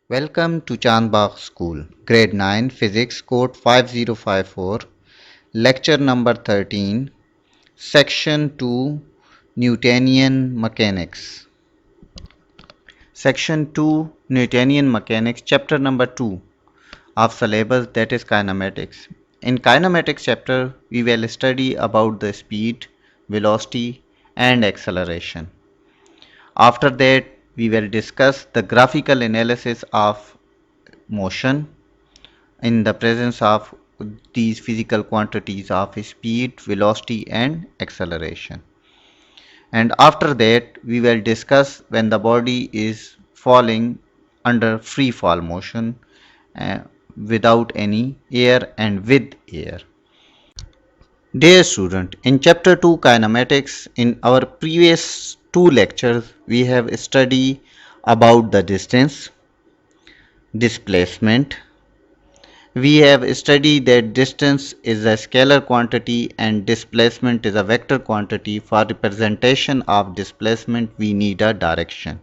Welcome to Chandbagh School, Grade 9 Physics, Code 5054, Lecture number 13, Section 2, Newtonian Mechanics. Section 2, Newtonian Mechanics, Chapter number 2 of syllabus, that is kinematics. In kinematics chapter, we will study about the speed, velocity and acceleration. After that, we will discuss the graphical analysis of motion in the presence of these physical quantities of speed, velocity and acceleration. And after that we will discuss when the body is falling under free fall motion uh, without any air and with air. Dear student, in chapter 2 kinematics, in our previous two lectures we have studied about the distance, displacement. We have studied that distance is a scalar quantity and displacement is a vector quantity. For representation of displacement, we need a direction.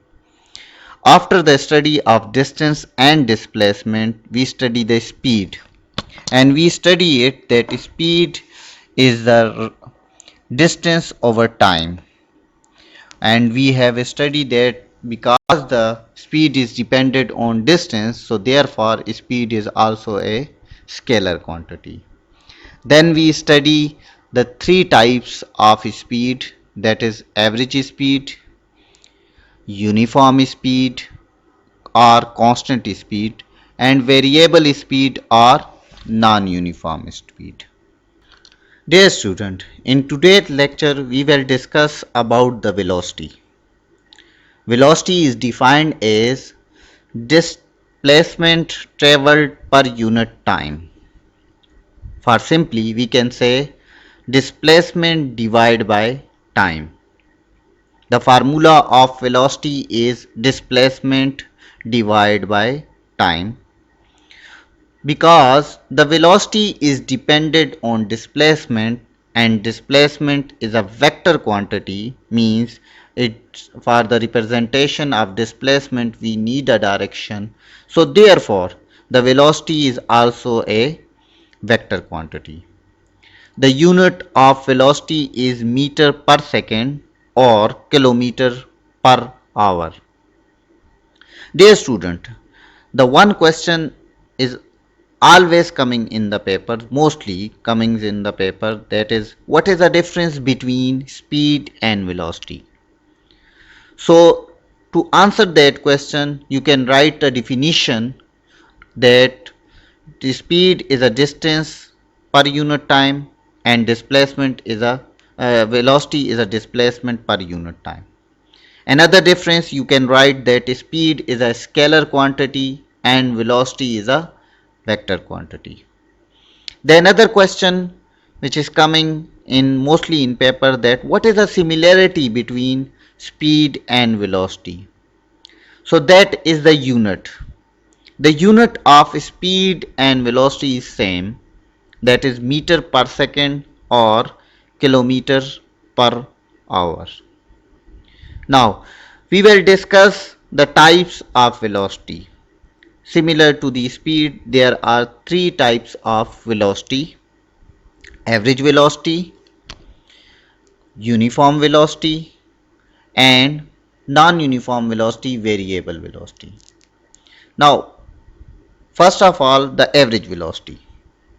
After the study of distance and displacement, we study the speed. And we study it that speed is the distance over time. And we have studied that because the speed is dependent on distance, so therefore speed is also a scalar quantity. Then we study the three types of speed, that is average speed, uniform speed or constant speed, and variable speed or non-uniform speed. Dear student, in today's lecture we will discuss about the velocity. Velocity is defined as displacement traveled per unit time. For simply we can say displacement divided by time. The formula of velocity is displacement divided by time. Because the velocity is dependent on displacement and displacement is a vector quantity, means it for the representation of displacement we need a direction. So therefore the velocity is also a vector quantity. The unit of velocity is meter per second or kilometer per hour. Dear student, the one question is always coming in the paper, mostly coming in the paper, that is what is the difference between speed and velocity. So to answer that question you can write a definition that the speed is a distance per unit time and displacement is a velocity is a displacement per unit time. Another difference you can write that speed is a scalar quantity and velocity is a vector quantity. The another question which is coming in mostly in paper, that what is the similarity between speed and velocity. So that is the unit. The unit of speed and velocity is same, that is meter per second or kilometer per hour. Now we will discuss the types of velocity. Similar to the speed, there are three types of velocity: average velocity, uniform velocity and non-uniform velocity, variable velocity. Now first of all, the average velocity.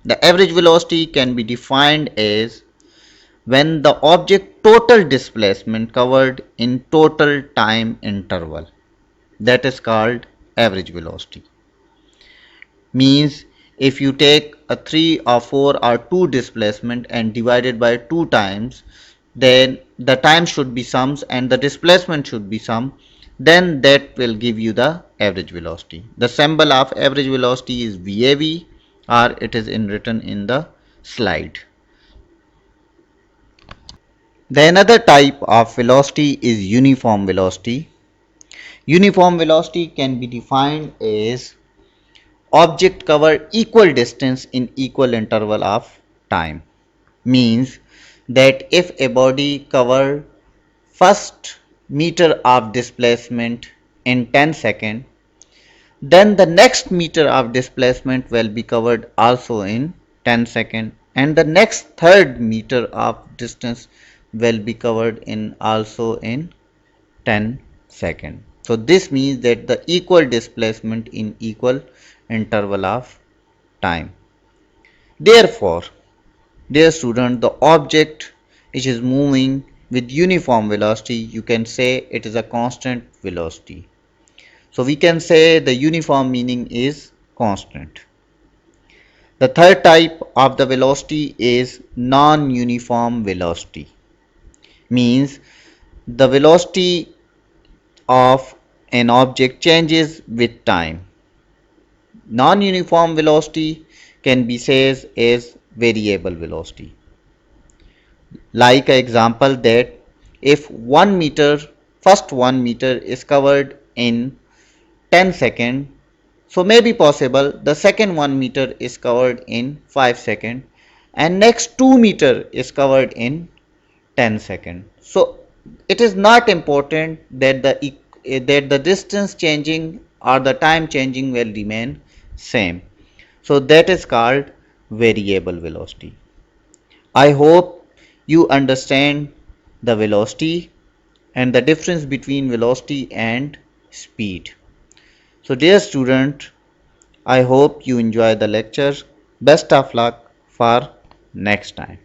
The average velocity can be defined as when the object total displacement covered in total time interval, that is called average velocity. Means if you take a 3 or 4 or 2 displacement and divided by 2 times, then the time should be sums and the displacement should be sum, then that will give you the average velocity. The symbol of average velocity is VAV, or it is written in the slide. The another type of velocity is uniform velocity. Uniform velocity can be defined as object cover equal distance in equal interval of time. Means that if a body cover first meter of displacement in 10 seconds, Then the next meter of displacement will be covered also in 10 seconds, and the next third meter of distance will be covered in also in 10 seconds. So this means that the equal displacement in equal interval of time. Therefore, dear student, the object which is moving with uniform velocity, you can say it is a constant velocity. So we can say the uniform meaning is constant. The third type of the velocity is non-uniform velocity. Means the velocity of an object changes with time. Non-uniform velocity can be said as variable velocity. Like an example that if 1 meter, first 1 meter is covered in 10 seconds, so may be possible the second 1 meter is covered in 5 seconds and next 2 meter is covered in 10 seconds. So it is not important that the distance changing or the time changing will remain same. So that is called variable velocity. I hope you understand the velocity and the difference between velocity and speed. So dear student, I hope you enjoy the lecture. Best of luck for next time.